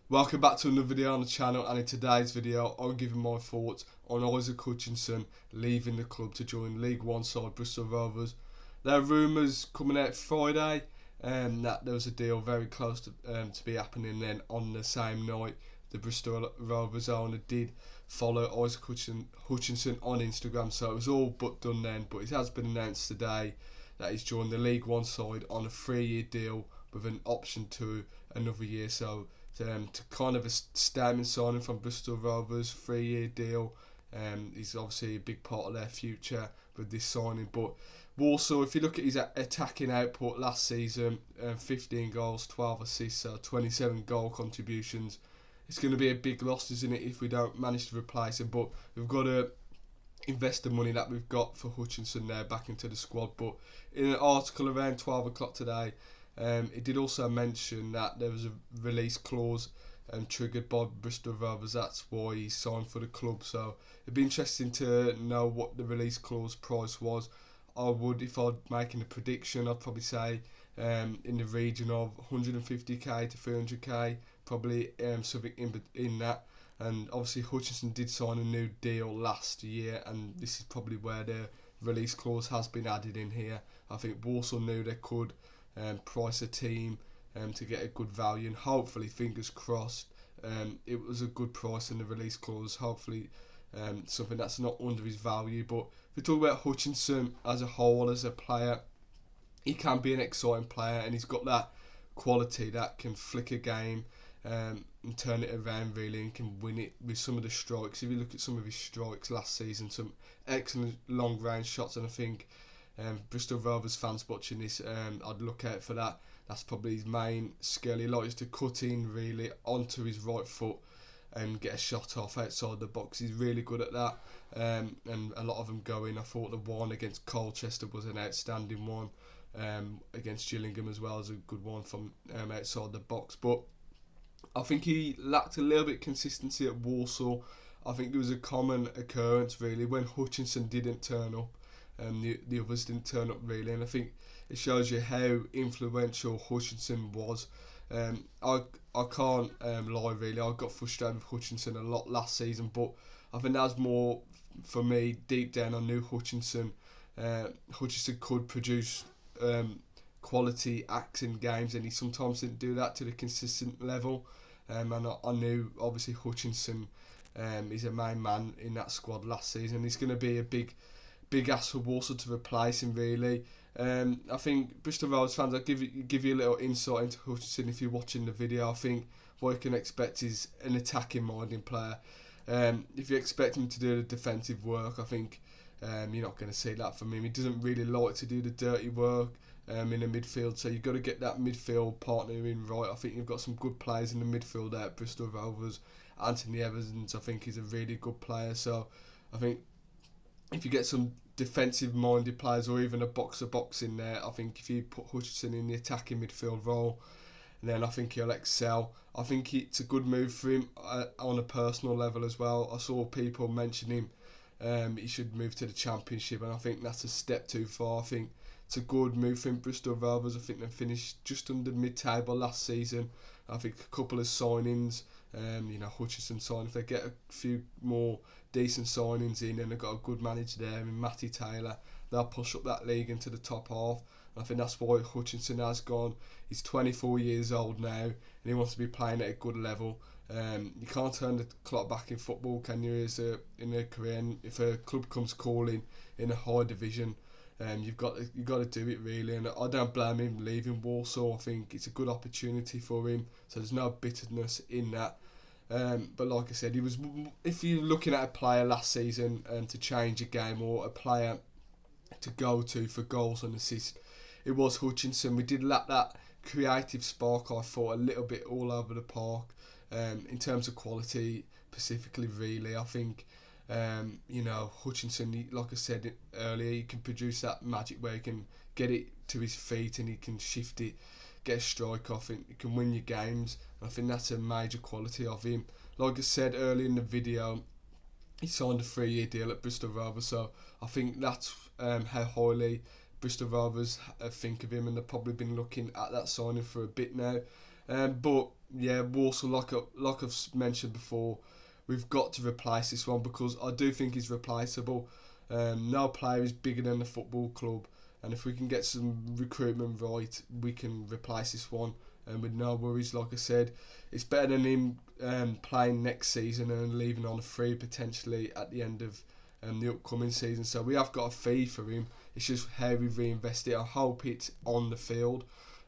Welcome back to another video on the channel, and in today's video I'm giving my thoughts on Isaac Hutchinson leaving the club to join League One side Bristol Rovers. There are rumours coming out Friday that there was a deal very close to be happening. Then on the same night the Bristol Rovers owner did follow Isaac Hutchinson on Instagram, so it was all but done then, but it has been announced today that he's joined the League One side on a 3-year deal with an option to another year. So to kind of a statement signing from Bristol Rovers, 3-year deal. He's obviously a big part of their future with this signing. But Walsall, if you look at his attacking output last season, 15 goals, 12 assists, so 27 goal contributions. It's going to be a big loss, isn't it, if we don't manage to replace him? But we've got to invest the money that we've got for Hutchinson there back into the squad. But in an article around 12 o'clock today, it did also mention that there was a release clause triggered by Bristol Rovers. That's why he signed for the club. So it'd be interesting to know what the release clause price was. I would, if I'd making a prediction, I'd probably say in the region of 150k to 300k, probably something in that. And obviously Hutchinson did sign a new deal last year, and this is probably where the release clause has been added in here. I think Walsall knew they could price a team to get a good value, and hopefully, fingers crossed, it was a good price in the release clause. Hopefully something that's not under his value. But if we talk about Hutchinson as a whole, as a player, he can be an exciting player, and he's got that quality that can flick a game and turn it around really, and can win it with some of the strikes. If you look at some of his strikes last season, some excellent long range shots, and I think Bristol Rovers fans watching this, I'd look out for that. That's probably his main skill. He likes to cut in really onto his right foot and get a shot off outside the box. He's really good at that, and a lot of them go in. I thought the one against Colchester was an outstanding one. Against Gillingham as well as a good one from outside the box. But I think he lacked a little bit of consistency at Walsall. I think there was a common occurrence really when Hutchinson didn't turn up. The others didn't turn up really, and I think it shows you how influential Hutchinson was. I can't lie really, I got frustrated with Hutchinson a lot last season, but I think that's more for me. Deep down I knew Hutchinson could produce quality acts in games, and he sometimes didn't do that to the consistent level, and I knew obviously Hutchinson is a main man in that squad last season. He's going to be a big ask for Walsall to replace him really. I think Bristol Rovers fans, I'll give you a little insight into Hutchinson if you're watching the video. I think what you can expect is an attacking minded player. If you expect him to do the defensive work, I think you're not going to see that from him. He doesn't really like to do the dirty work in the midfield, so you've got to get that midfield partner in right. I think you've got some good players in the midfield there at Bristol Rovers. Anthony Evans, I think, is a really good player, so I think if you get some defensive minded players or even a box in there, I think if you put Hutchinson in the attacking midfield role, then I think he'll excel. I think it's a good move for him on a personal level as well. I saw people mentioning he should move to the Championship, and I think that's a step too far. I think it's a good move for him. Bristol Rovers, I think they finished just under mid-table last season. I think a couple of signings, Hutchinson signed. If they get a few more decent signings in, and they've got a good manager there, Matty Taylor, they'll push up that league into the top half. And I think that's why Hutchinson has gone. He's 24 years old now, and he wants to be playing at a good level. You can't turn the clock back in football, can you? In a career, and if a club comes calling in a high division, you've got to do it really. And I don't blame him leaving Walsall. I think it's a good opportunity for him, so there's no bitterness in that. But like I said, he was. If you're looking at a player last season to change a game, or a player to go to for goals and assists, it was Hutchinson. We did lack that creative spark, I thought, a little bit all over the park. In terms of quality specifically really, I think Hutchinson, like I said earlier, he can produce that magic where he can get it to his feet and he can shift it, get a strike off it, he can win your games. I think that's a major quality of him. Like I said earlier in the video, he signed a 3-year deal at Bristol Rovers, so I think that's how highly Bristol Rovers think of him, and they've probably been looking at that signing for a bit now. But yeah, Walsall, like I've mentioned before, we've got to replace this one because I do think he's replaceable. No player is bigger than the football club, and if we can get some recruitment right, we can replace this one with no worries. Like I said, it's better than him playing next season and leaving on a free potentially at the end of the upcoming season. So we have got a fee for him. It's just how we reinvest it. I hope it's on the field.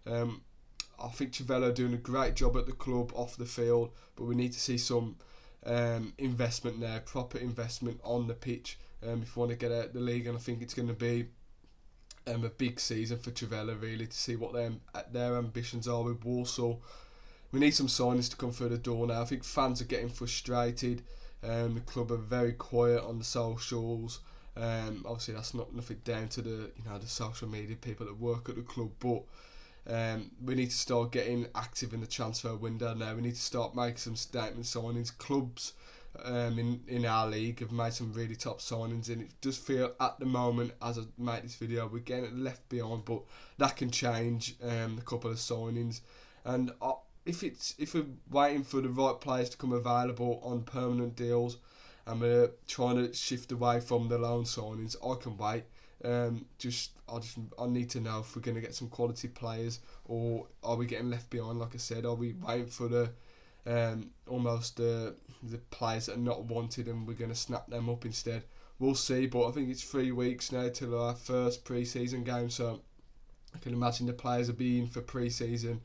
I think Trevelo doing a great job at the club off the field, but we need to see some investment there, proper investment on the pitch if we want to get out of the league. And I think it's going to be a big season for Trevelo really to see what their ambitions are with Walsall. We need some signings to come through the door now. I think fans are getting frustrated. The club are very quiet on the socials. Obviously that's nothing down to the the social media people that work at the club, but we need to start getting active in the transfer window now. We need to start making some statement signings. Clubs in our league have made some really top signings, and it does feel at the moment, as I make this video, we're getting left behind, but that can change. A couple of signings, and if we're waiting for the right players to come available on permanent deals, and we're trying to shift away from the loan signings, I can wait. I need to know if we're going to get some quality players, or are we getting left behind? Like I said, are we waiting for the almost the players that are not wanted, and we're going to snap them up instead? We'll see. But I think it's 3 weeks now till our first pre-season game, so I can imagine the players will be in for pre-season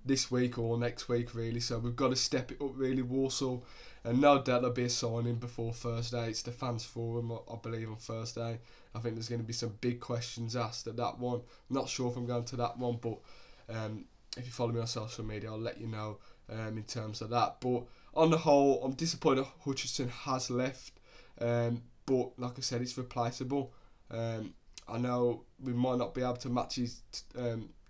this week or next week really. So we've got to step it up really, Walsall. And no doubt there'll be a signing before Thursday. It's the fans forum, I believe, on Thursday. I think there's going to be some big questions asked at that one. I'm not sure if I'm going to that one, but if you follow me on social media, I'll let you know in terms of that. But on the whole, I'm disappointed Hutchinson has left. But like I said, it's replaceable. I know we might not be able to match his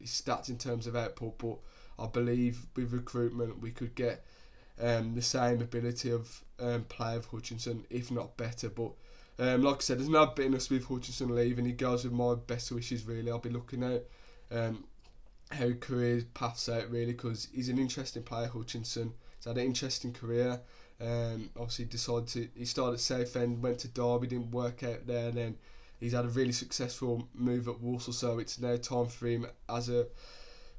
stats in terms of output, but I believe with recruitment we could get the same ability of play of Hutchinson, if not better. But like I said, there's no bitterness with Hutchinson leaving. He goes with my best wishes really. I'll be looking at how career paths out really, because he's an interesting player, Hutchinson. He's had an interesting career. Obviously he started at Southend, went to Derby, didn't work out there, and then he's had a really successful move at Walsall, so it's now time for him as a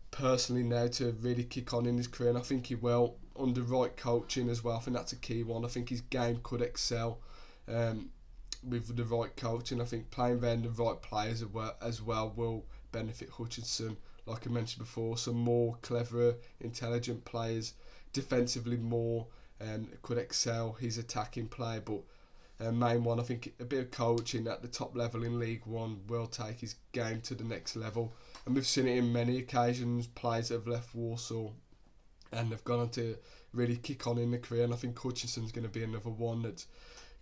personally now to really kick on in his career, and I think he will under right coaching as well. I think that's a key one. I think his game could excel with the right coaching. I think playing around the right players as well will benefit Hutchinson. Like I mentioned before, some more cleverer, intelligent players, defensively more, could excel his attacking play. But main one, I think a bit of coaching at the top level in League One will take his game to the next level. And we've seen it in many occasions, players that have left Walsall and have gone on to really kick on in the career. And I think Hutchinson's going to be another one that's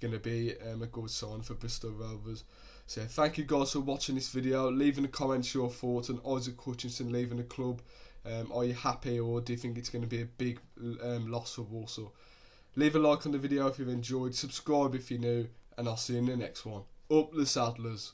going to be a good sign for Bristol Rovers. So thank you guys for watching this video. Leave in the comments your thoughts on Isaac Hutchinson leaving the club. Are you happy, or do you think it's going to be a big loss for Walsall? Leave a like on the video if you've enjoyed, subscribe if you're new, and I'll see you in the next one. Up the Saddlers.